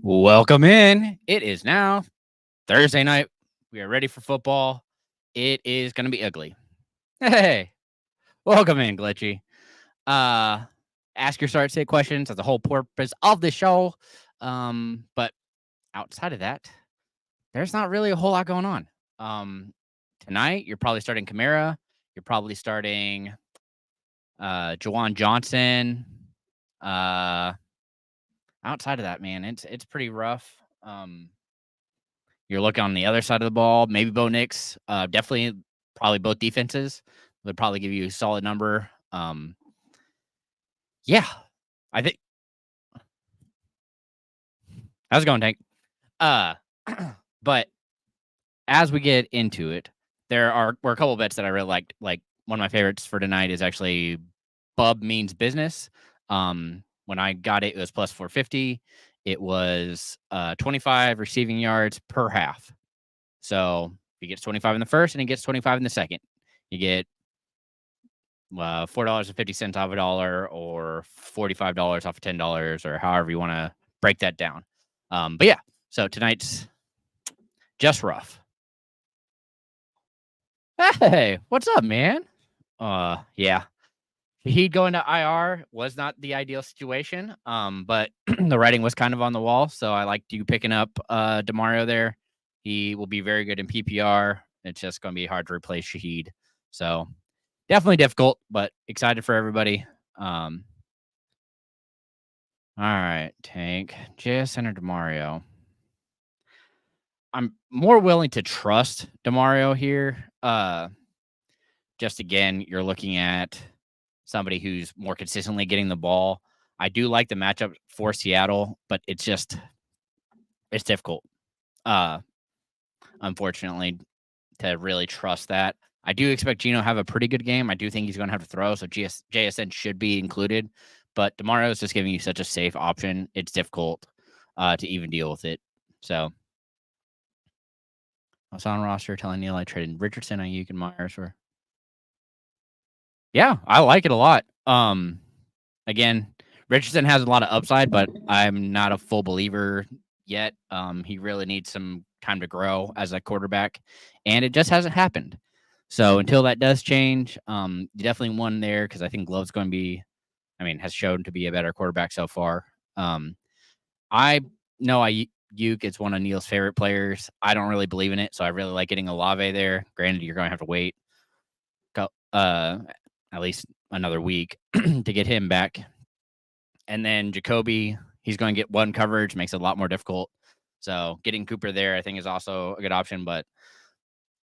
Welcome in. It is now Thursday night. We are ready for football. It is going to be ugly. Hey, welcome in, Glitchy. Ask your start state questions. That's the whole purpose of the show. But outside of that, there's not really a whole lot going on. Tonight, you're probably starting Kamara. You're probably starting Jawan Johnson. Outside of that, man, it's pretty rough. You're looking on the other side of the ball. Maybe Bo Nix. Definitely, probably both defenses would probably give you a solid number. Yeah, I think. How's it going, Tank? But as we get into it, were a couple of bets that I really liked. Like one of my favorites for tonight is actually Bub Means Business. When I got it, it was plus 450. It was 25 receiving yards per half. So if he gets 25 in the first and he gets 25 in the second, you get $4.50 off $1 or $45 off of $10 or however you want to break that down. But yeah, so tonight's just rough. Hey, what's up, man? Yeah. He'd go into IR was not the ideal situation, but the writing was kind of on the wall. So I liked you picking up DeMario there. He will be very good in PPR. It's just going to be hard to replace Shaheed. So definitely difficult, but excited for everybody. All right, Tank. JSN or DeMario? I'm more willing to trust DeMario here. Just again, you're looking at somebody who's more consistently getting the ball. I do like the matchup for Seattle, but it's difficult. Unfortunately, to really trust that. I do expect Geno to have a pretty good game. I do think he's going to have to throw, so JSN should be included. But DeMario is just giving you such a safe option. It's difficult to even deal with it. So I was on roster telling Neil I traded Richardson, Ayuk, and Myers for. Yeah, I like it a lot. Again, Richardson has a lot of upside, but I'm not a full believer yet. He really needs some time to grow as a quarterback, and it just hasn't happened. So until that does change, definitely one there because I think Glove's going to be, has shown to be a better quarterback so far. I know Ayuk is one of Neil's favorite players. I don't really believe in it, so I really like getting Olave there. Granted, you're going to have to wait at least another week to get him back. And then Jacoby, he's going to get one coverage, makes it a lot more difficult. So getting Cooper there, I think, is also a good option, but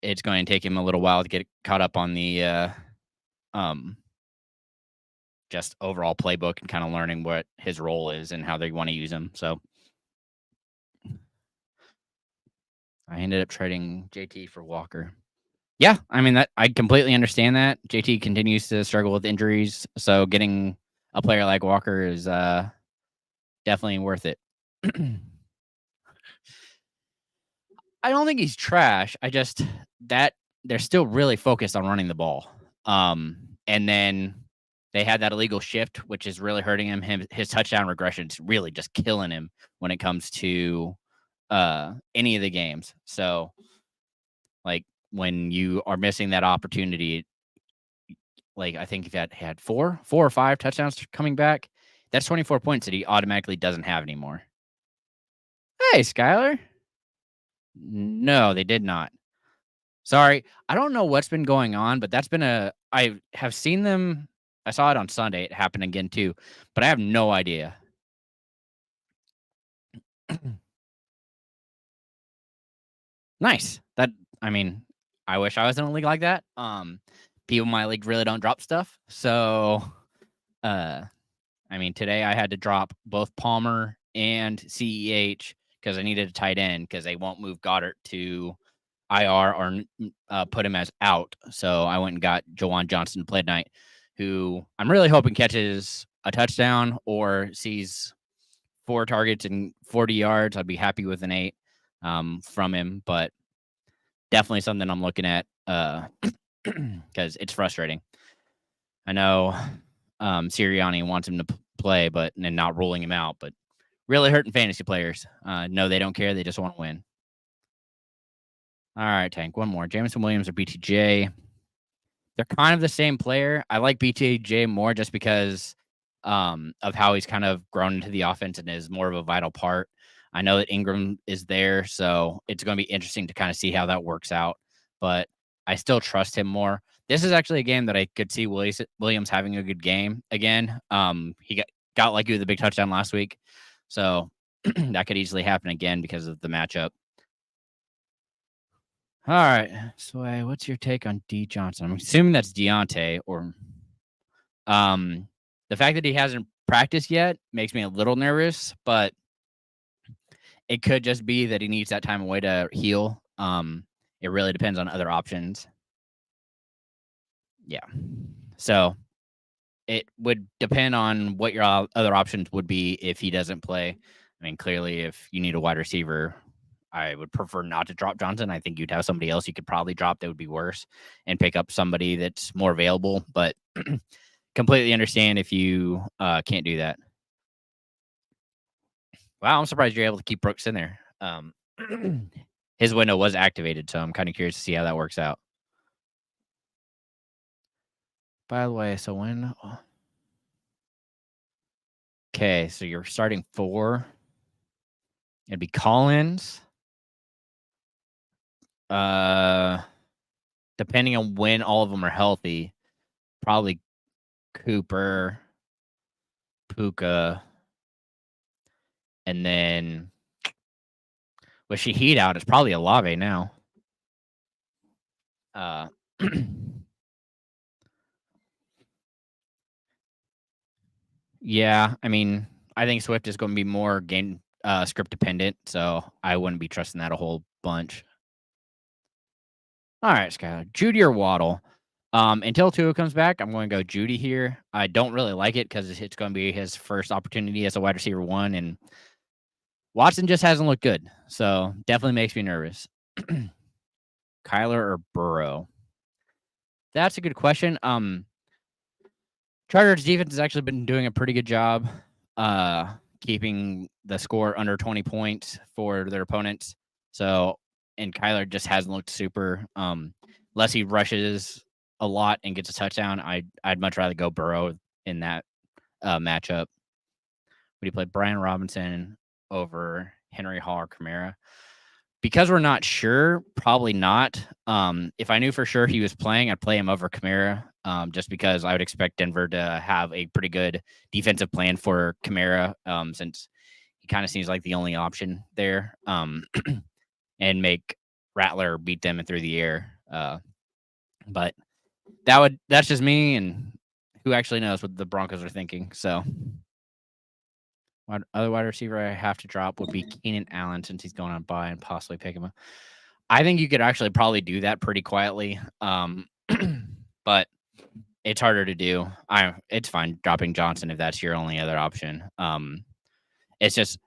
it's going to take him a little while to get caught up on the just overall playbook and kind of learning what his role is and how they want to use him. So I ended up trading JT for Walker. Yeah, I completely understand that. JT continues to struggle with injuries, so getting a player like Walker is definitely worth it. I don't think he's trash. I just that they're still really focused on running the ball. And then they had that illegal shift, which is really hurting him. His touchdown regression is really just killing him when it comes to any of the games. So, like when you are missing that opportunity, like I think if he had four or five touchdowns coming back, that's 24 points that he automatically doesn't have anymore. Hey, Skylar. No, they did not. Sorry. I don't know what's been going on, but I have seen them. I saw it on Sunday. It happened again too, but I have no idea. Nice. I wish I was in a league like that. People in my league really don't drop stuff. So, today I had to drop both Palmer and CEH because I needed a tight end because they won't move Goddard to IR or put him as out. So I went and got Jawan Johnson to play tonight, who I'm really hoping catches a touchdown or sees 4 targets and 40 yards. I'd be happy with an 8 from him, but definitely something I'm looking at because it's frustrating. I know Sirianni wants him to play, and not ruling him out, but Really hurting fantasy players. No, they don't care. They just want to win. All right, Tank. One more. Jameson Williams or BTJ. They're kind of the same player. I like BTJ more just because of how he's kind of grown into the offense and is more of a vital part. I know that Ingram is there, so it's going to be interesting to kind of see how that works out. But I still trust him more. This is actually a game that I could see Williams having a good game again. He got lucky with a big touchdown last week, so that could easily happen again because of the matchup. All right, Sway, what's your take on D Johnson? I'm assuming that's Deontay or the fact that he hasn't practiced yet makes me a little nervous, but it could just be that he needs that time away to heal. It really depends on other options. Yeah. So it would depend on what your other options would be if he doesn't play. I mean, clearly, if you need a wide receiver, I would prefer not to drop Johnson. I think you'd have somebody else you could probably drop that would be worse and pick up somebody that's more available. But completely understand if you can't do that. Wow, I'm surprised you're able to keep Brooks in there. His window was activated, so I'm kind of curious to see how that works out. By the way, so when... Okay, so you're starting 4. It'd be Collins. Depending on when all of them are healthy, probably Cooper, Puka, and then with Shaheed out, it's probably Olave now. Yeah, I mean, I think Swift is going to be more game script dependent, so I wouldn't be trusting that a whole bunch. All right, Skylar, Judy or Waddle? Until Tua comes back, I'm going to go Judy here. I don't really like it because it's going to be his first opportunity as a wide receiver 1, and Watson just hasn't looked good, so definitely makes me nervous. Kyler or Burrow? That's a good question. Chargers defense has actually been doing a pretty good job keeping the score under 20 points for their opponents. So, and Kyler just hasn't looked super. Unless he rushes a lot and gets a touchdown, I'd much rather go Burrow in that matchup. Would you play Brian Robinson over Henry Hall or Kamara? Because we're not sure, probably not. If I knew for sure he was playing, I'd play him over Kamara, just because I would expect Denver to have a pretty good defensive plan for Kamara, since he kind of seems like the only option there, and make Rattler beat them through the air. But that's just me, and who actually knows what the Broncos are thinking. So, other wide receiver I have to drop would be Keenan Allen, since he's going on bye, and possibly pick him up. I think you could actually probably do that pretty quietly, but it's harder to do. It's fine dropping Johnson if that's your only other option. It's just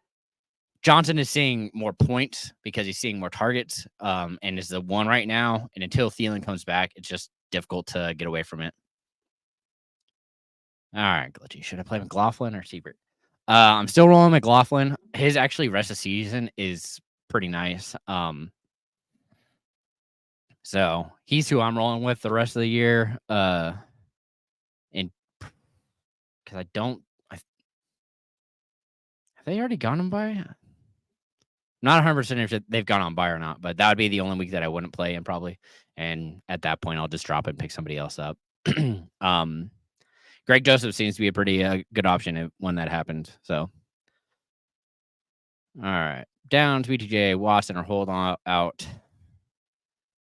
Johnson is seeing more points because he's seeing more targets, and is the one right now. And until Thielen comes back, it's just difficult to get away from it. All right, Glitchy. Should I play McLaughlin or Siebert? I'm still rolling McLaughlin. His actually rest of season is pretty nice. So he's who I'm rolling with the rest of the year. And because have they already gone on by? Not 100% if they've gone on by or not, but that would be the only week that I wouldn't play in probably. And at that point, I'll just drop it and pick somebody else up. Greg Joseph seems to be a pretty good option when that happens. So, all right, Downs, BTJ, Watson, or hold on out.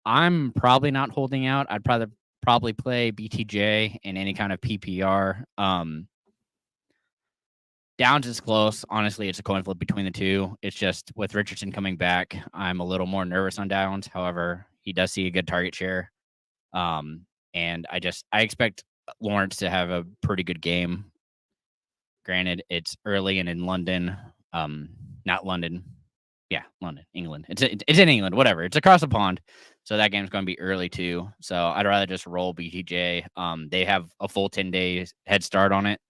I'm probably not holding out. I'd probably play BTJ in any kind of PPR. Downs is close. Honestly, it's a coin flip between the two. It's just with Richardson coming back, I'm a little more nervous on Downs. However, he does see a good target share. And I expect Lawrence to have a pretty good game. Granted, it's early and in London. Not London. Yeah, London, England. It's in England, whatever. It's across the pond. So that game's going to be early too. So I'd rather just roll BTJ. They have a full 10 days head start on it.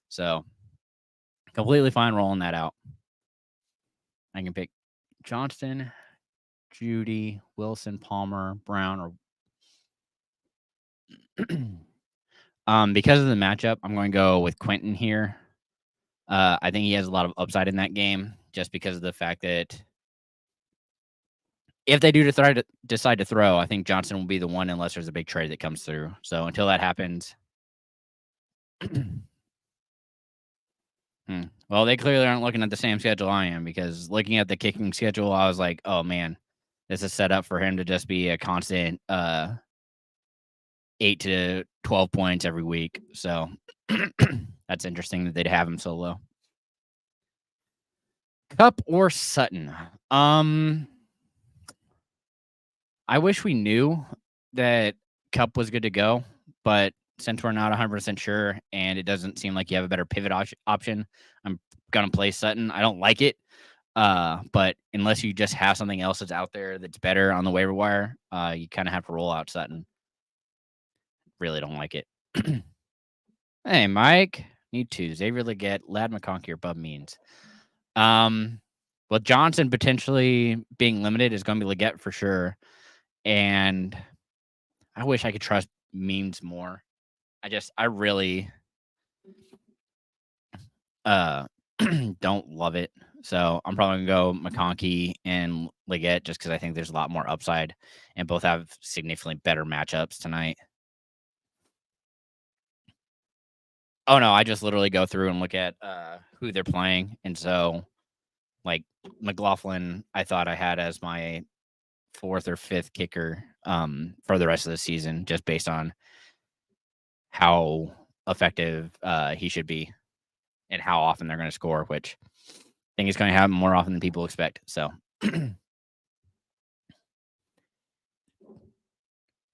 So completely fine rolling that out. I can pick Johnston, Judy, Wilson, Palmer, Brown, or because of the matchup, I'm going to go with Quentin here. I think he has a lot of upside in that game just because of the fact that if they do decide to throw, I think Johnson will be the one unless there's a big trade that comes through. So until that happens, well, they clearly aren't looking at the same schedule I am, because looking at the kicking schedule, I was like, oh man, this is set up for him to just be a constant 8 to 12 points every week. So that's interesting that they'd have him so low. Cup or Sutton? I wish we knew that Cup was good to go, but since we're not 100% sure and it doesn't seem like you have a better pivot option, I'm going to play Sutton. I don't like it, but unless you just have something else that's out there that's better on the waiver wire, you kind of have to roll out Sutton. Really don't like it. Hey, Mike. Need to. Xavier Leggett, Lad McConkey, or Bub Means. Well, Johnson potentially being limited is going to be Leggett for sure. And I wish I could trust Means more. I really don't love it. So I'm probably going to go McConkey and Leggett just because I think there's a lot more upside and both have significantly better matchups tonight. Oh, no, I just literally go through and look at who they're playing. And so, like, McLaughlin, I thought I had as my 4th or 5th kicker for the rest of the season, just based on how effective he should be and how often they're going to score, which I think is going to happen more often than people expect. So, all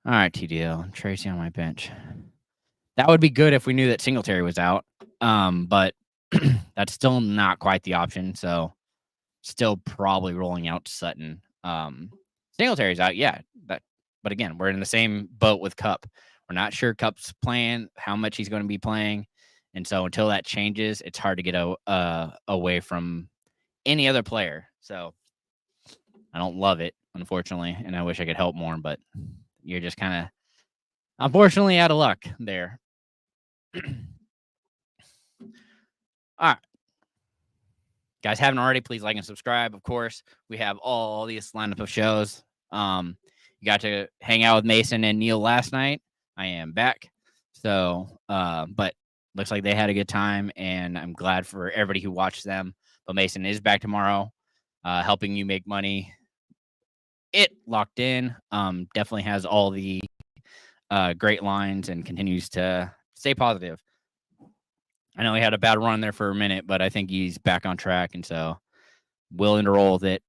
right, TDL, Tracy on my bench. That would be good if we knew that Singletary was out, but that's still not quite the option. So, still probably rolling out Sutton. Singletary's out, yeah. But again, we're in the same boat with Cup. We're not sure Cup's playing, how much he's going to be playing. And so until that changes, it's hard to get away from any other player. So I don't love it, unfortunately, and I wish I could help more, but you're just kind of, unfortunately, out of luck there. All right. Guys, haven't already, please like and subscribe. Of course, we have all these lineup of shows. You got to hang out with Mason and Neil last night. I am back. So, but looks like they had a good time, and I'm glad for everybody who watched them. But Mason is back tomorrow, helping you make money. It locked in. Definitely has all the great lines and continues to stay positive. I know he had a bad run there for a minute, but I think he's back on track, and so willing to roll with it.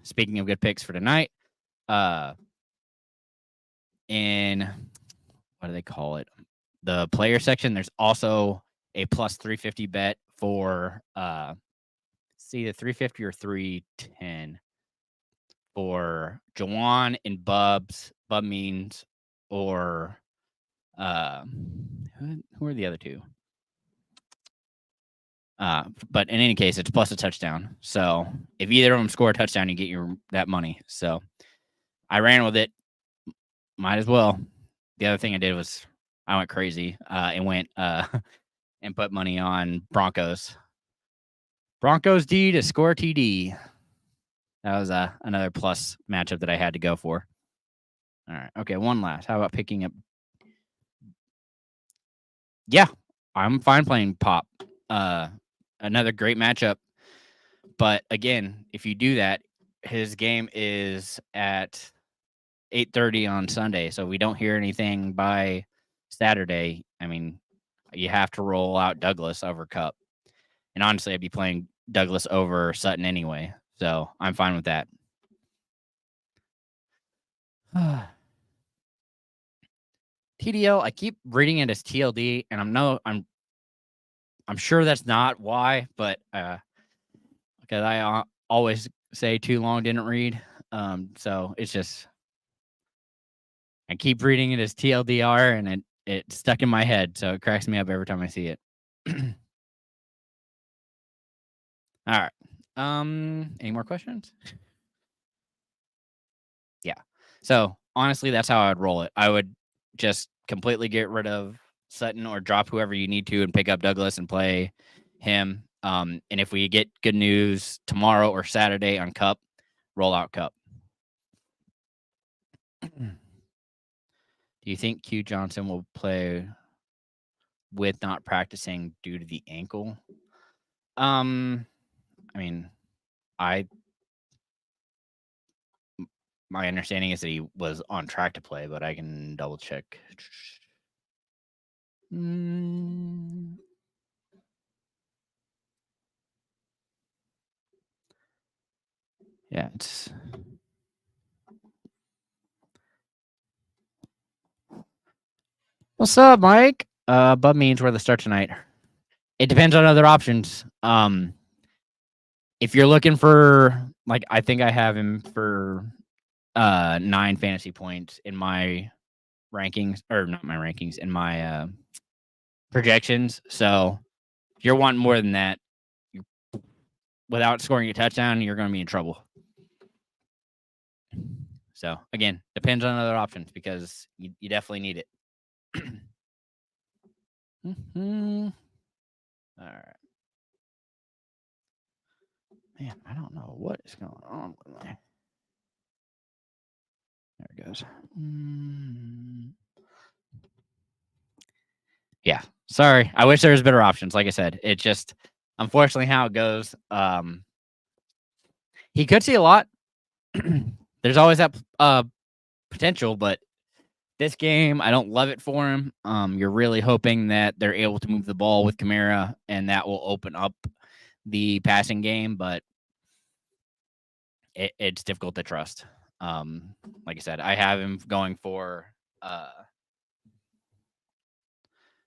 Speaking of good picks for tonight, in what do they call it? The player section, there's also a plus 350 bet for see the 350 or 310 for Jawan and Bub Means, or who are the other two? But in any case, it's plus a touchdown. So if either of them score a touchdown, you get that money. So I ran with it. Might as well. The other thing I did was I went crazy and went and put money on Broncos. Broncos D to score TD. That was another plus matchup that I had to go for. All right. Okay, one last. How about picking up? Yeah, I'm fine playing Pop. Another great matchup. But again, if you do that, his game is at 8:30 on Sunday, so we don't hear anything by Saturday. I mean, you have to roll out Douglas over Cup. And honestly, I'd be playing Douglas over Sutton anyway, so I'm fine with that. TDL, I keep reading it as TLD, and I'm sure that's not why, but because I always say too long didn't read, so it's just I keep reading it as TLDR, and it's stuck in my head, so it cracks me up every time I see it. All right. Any more questions? Yeah. So honestly, that's how I would roll it. I would just completely get rid of Sutton or drop whoever you need to and pick up Douglas and play him. And if we get good news tomorrow or Saturday on Cup, roll out Cup. Do you think Q Johnson will play with not practicing due to the ankle? I mean, my understanding is that he was on track to play, but I can double check. Yeah, it's. What's up, Mike? Bub means where to start tonight. It depends on other options. If you're looking for, like, I think I have him for 9 fantasy points in my rankings, or not my rankings, in my projections. So if you're wanting more than that, without scoring a touchdown, you're going to be in trouble. So again, depends on other options because you definitely need it. All right. Man, I don't know what is going on with my. There it goes. Yeah. Sorry. I wish there was better options. Like I said, it's just unfortunately how it goes. He could see a lot. There's always that potential, but this game, I don't love it for him. You're really hoping that they're able to move the ball with Kamara, and that will open up the passing game, but it's difficult to trust. Like I said, I have him going for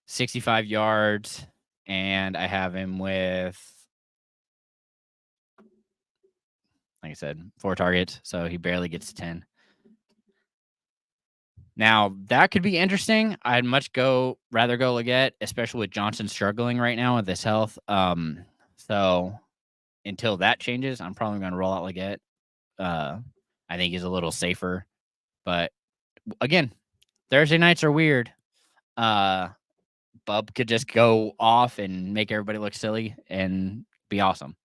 65 yards, and I have him with, like I said, 4 targets, so he barely gets to 10. Now, that could be interesting. I'd much rather go Leggett, especially with Johnson struggling right now with his health. So until that changes, I'm probably going to roll out Leggett. I think he's a little safer. But again, Thursday nights are weird. Bub could just go off and make everybody look silly and be awesome.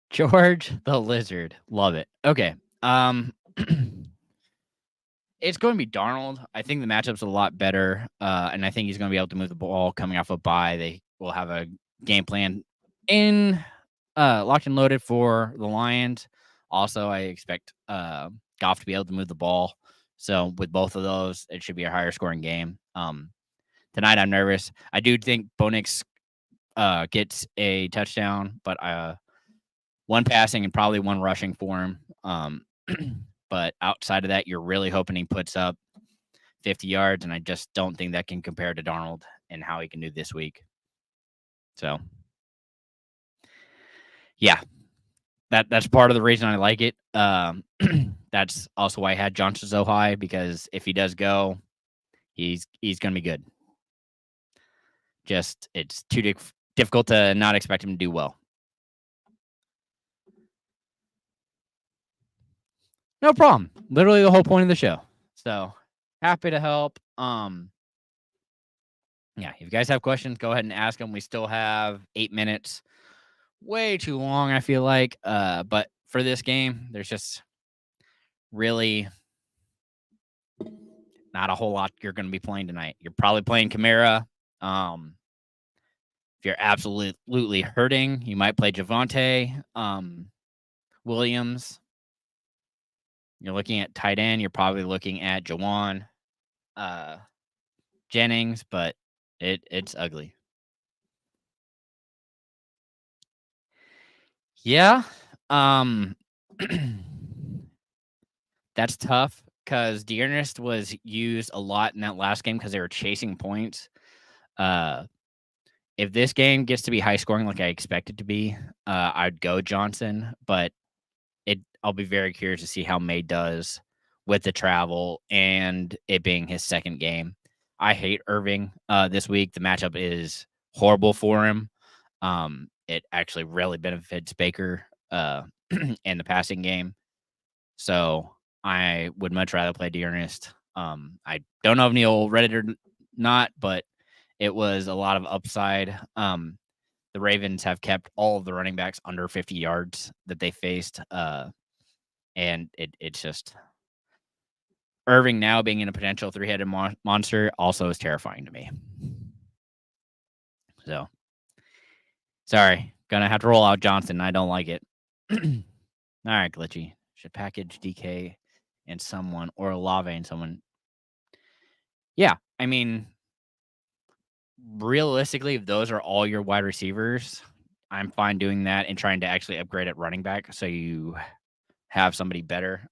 George the Lizard. Love it. Okay. It's going to be Darnold. I think the matchup's a lot better, and I think he's going to be able to move the ball coming off a bye. They will have a game plan in locked and loaded for the Lions. Also, I expect Goff to be able to move the ball. So with both of those, it should be a higher scoring game. Tonight, I'm nervous. I do think Bo Nix gets a touchdown, but 1 passing and probably 1 rushing for him. But outside of that, you're really hoping he puts up 50 yards, and I just don't think that can compare to Darnold and how he can do this week. So, yeah, that's part of the reason I like it. That's also why I had Johnson so high, because if he does go, he's going to be good. Just it's too difficult to not expect him to do well. No problem. Literally the whole point of the show. So happy to help. Yeah, if you guys have questions, go ahead and ask them. We still have 8 minutes. Way too long, I feel like. But for this game, there's just really not a whole lot you're going to be playing tonight. You're probably playing Kamara. If you're absolutely hurting, you might play Javonte Williams. You're looking at tight end. You're probably looking at Jawan Jennings, but it's ugly. Yeah. That's tough because Dearness was used a lot in that last game because they were chasing points. If this game gets to be high scoring like I expect it to be, I'd go Johnson, but I'll be very curious to see how May does with the travel and it being his second game. I hate Irving this week. The matchup is horrible for him. it actually really benefits Baker in the passing game. So I would much rather play Dearness. I don't know if Neil read it or not, but it was a lot of upside. The Ravens have kept all of the running backs under 50 yards that they faced. And it's just Irving now being in a potential 3-headed monster also is terrifying to me. So, sorry. Gonna have to roll out Johnson. I don't like it. All right, Glitchy. Should package DK and someone or Olave and someone. Yeah, I mean, realistically, if those are all your wide receivers, I'm fine doing that and trying to actually upgrade at running back so you have somebody better.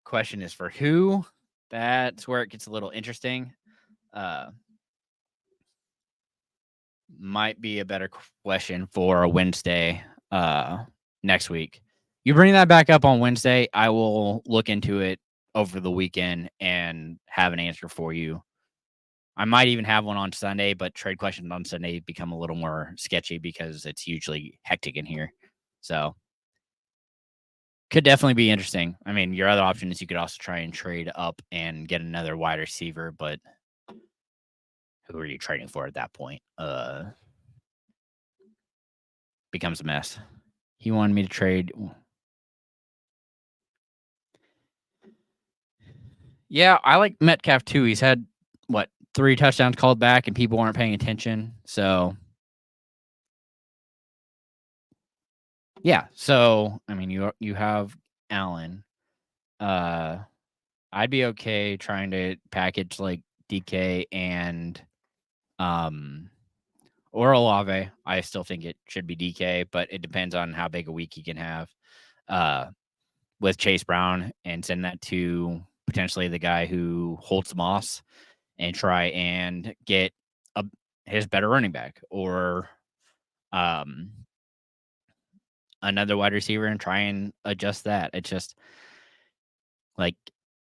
Question is for who? That's where it gets a little interesting. Might be a better question for a Wednesday next week. You bring that back up on Wednesday, I will look into it over the weekend and have an answer for you. I might even have one on Sunday, but trade questions on Sunday become a little more sketchy because it's usually hectic in here. So could definitely be interesting. I mean, your other option is you could also try and trade up and get another wide receiver, but who are you trading for at that point? Becomes a mess. He wanted me to trade. Yeah, I like Metcalf too. He's had 3 touchdowns called back, and people aren't paying attention. So, yeah. So, I mean, you have Allen. I'd be okay trying to package like DK and or Olave. I still think it should be DK, but it depends on how big a week he can have with Chase Brown, and send that to potentially the guy who holds Moss and try and get his better running back or another wide receiver and try and adjust that. It's just like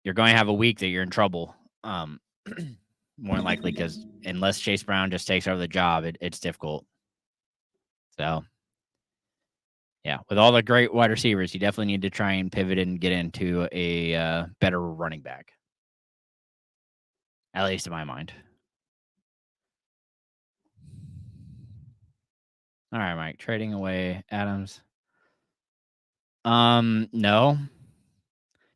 you're going to have a week that you're in trouble. More than likely, because unless Chase Brown just takes over the job, it's difficult. So, yeah, with all the great wide receivers, you definitely need to try and pivot and get into a better running back. At least in my mind. All right, Mike. Trading away Adams. No.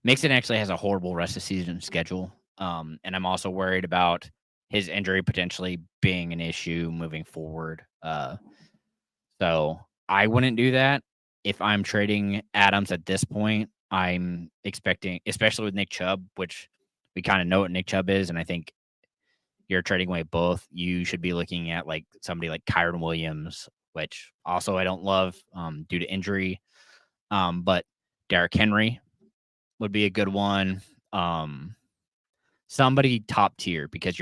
Mixon actually has a horrible rest of season schedule. And I'm also worried about his injury potentially being an issue moving forward. So I wouldn't do that. If I'm trading Adams at this point, I'm expecting, especially with Nick Chubb, which we kind of know what Nick Chubb is, and I think you're trading away both. You should be looking at like somebody like Kyron Williams, which also I don't love due to injury. But Derrick Henry would be a good one. Somebody top tier, because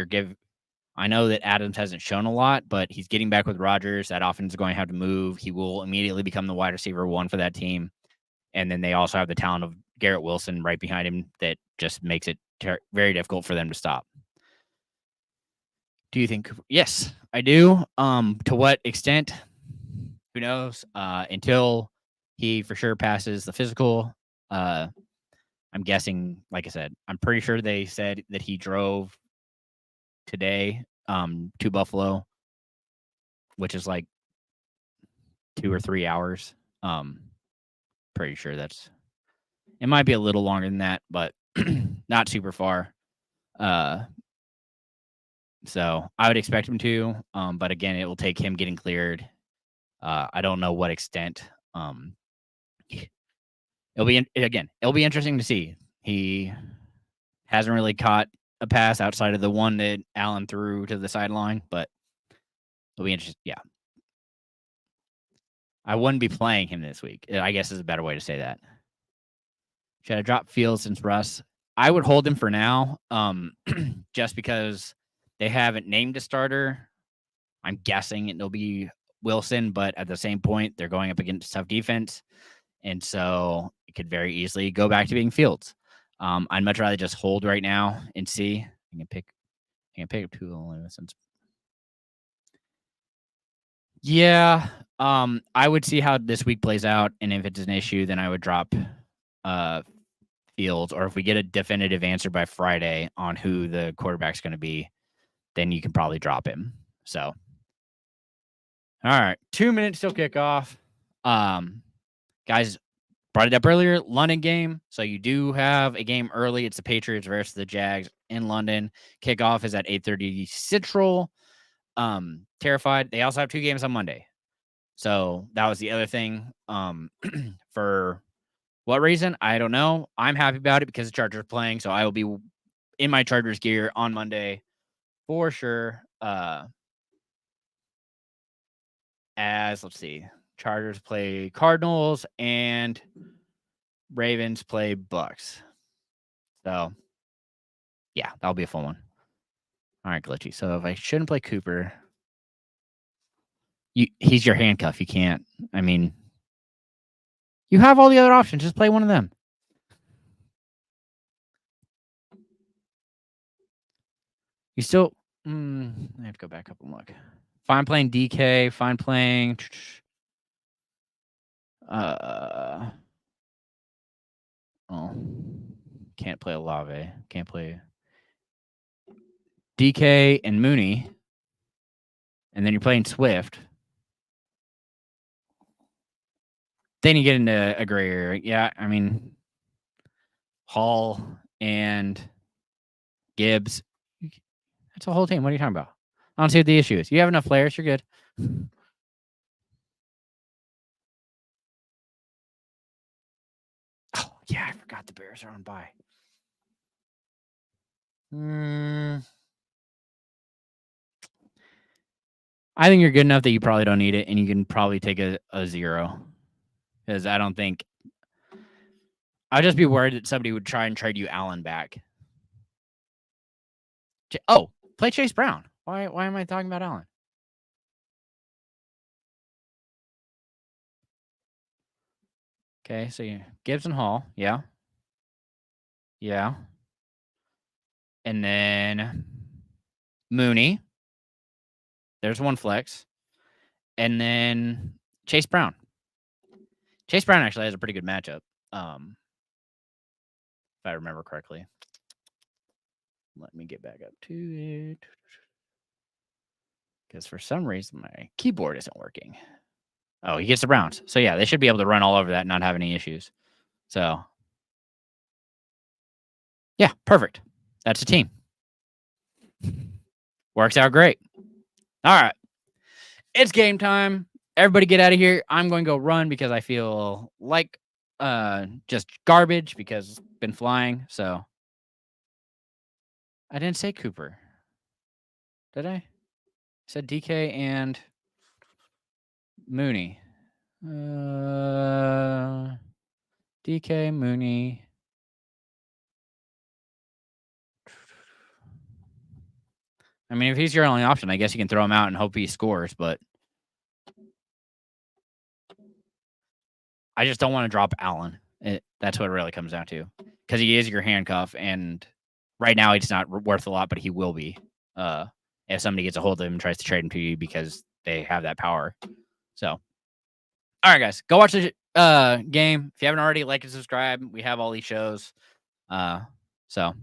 I know that Adams hasn't shown a lot, but he's getting back with Rodgers. That offense is going to have to move. He will immediately become the wide receiver 1 for that team. And then they also have the talent of Garrett Wilson right behind him that just makes it very difficult for them to stop. Do you think? Yes, I do. To what extent? Who knows? Until he for sure passes the physical. I'm guessing, like I said, I'm pretty sure they said that he drove today to Buffalo, which is like 2 or 3 hours. Pretty sure it might be a little longer than that, but not super far. So I would expect him to, but again, it will take him getting cleared. I don't know what extent. It'll be interesting to see. He hasn't really caught a pass outside of the one that Allen threw to the sideline, but it'll be interesting. Yeah. I wouldn't be playing him this week, I guess is a better way to say that. Should I drop Fields since Russ? I would hold him for now, just because they haven't named a starter. I'm guessing it'll be Wilson, but at the same point, they're going up against tough defense, and so it could very easily go back to being Fields. I'd much rather just hold right now and see. I can pick up 2 since Yeah. I would see how this week plays out, and if it's an issue, then I would drop Fields, or if we get a definitive answer by Friday on who the quarterback's going to be, then you can probably drop him. So, all right, 2 minutes till kickoff. Guys, brought it up earlier, London game. So you do have a game early. It's the Patriots versus the Jags in London. Kickoff is at 8:30 Central. Terrified. They also have 2 games on Monday. So that was the other thing. For what reason? I don't know. I'm happy about it because the Chargers are playing. So I will be in my Chargers gear on Monday for sure. As let's see, Chargers play Cardinals and Ravens play Bucks. So yeah, that'll be a fun one. All right, Glitchy. So if I shouldn't play Cooper, he's your handcuff. You can't. I mean, you have all the other options. Just play one of them. You still. I have to go back up and look. Fine playing DK. Fine playing. Can't play Olave. Can't play DK and Mooney. And then you're playing Swift. Then you get into a gray area. Yeah, I mean, Hall and Gibbs. That's a whole team. What are you talking about? I don't see what the issue is. You have enough players. You're good. Oh, yeah, I forgot the Bears are on bye. I think you're good enough that you probably don't need it, and you can probably take a 0. Because I don't think... I'd just be worried that somebody would try and trade you Allen back. Oh, play Chase Brown. Why am I talking about Allen? Okay, so Gibbs and Hall. Yeah. Yeah. And then Mooney. There's one flex. And then Chase Brown. Chase Brown actually has a pretty good matchup. If I remember correctly. Let me get back up to it. Because for some reason my keyboard isn't working. Oh, he gets the Browns. So yeah, they should be able to run all over that and not have any issues. So yeah, perfect. That's a team. Works out great. All right. It's game time. Everybody get out of here. I'm going to go run because I feel like just garbage because it's been flying. So I didn't say Cooper. Did I? I said DK and Mooney. DK, Mooney. I mean, if he's your only option, I guess you can throw him out and hope he scores, but I just don't want to drop Allen. That's what it really comes down to, because he is your handcuff, and right now he's not worth a lot, but he will be if somebody gets a hold of him and tries to trade him to you because they have that power. So, all right, guys, go watch the game. If you haven't already, like and subscribe. We have all these shows. So,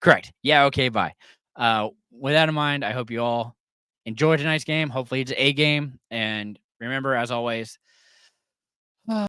correct. Yeah, okay, bye. With that in mind, I hope you all enjoy tonight's game. Hopefully it's a game. And remember, as always,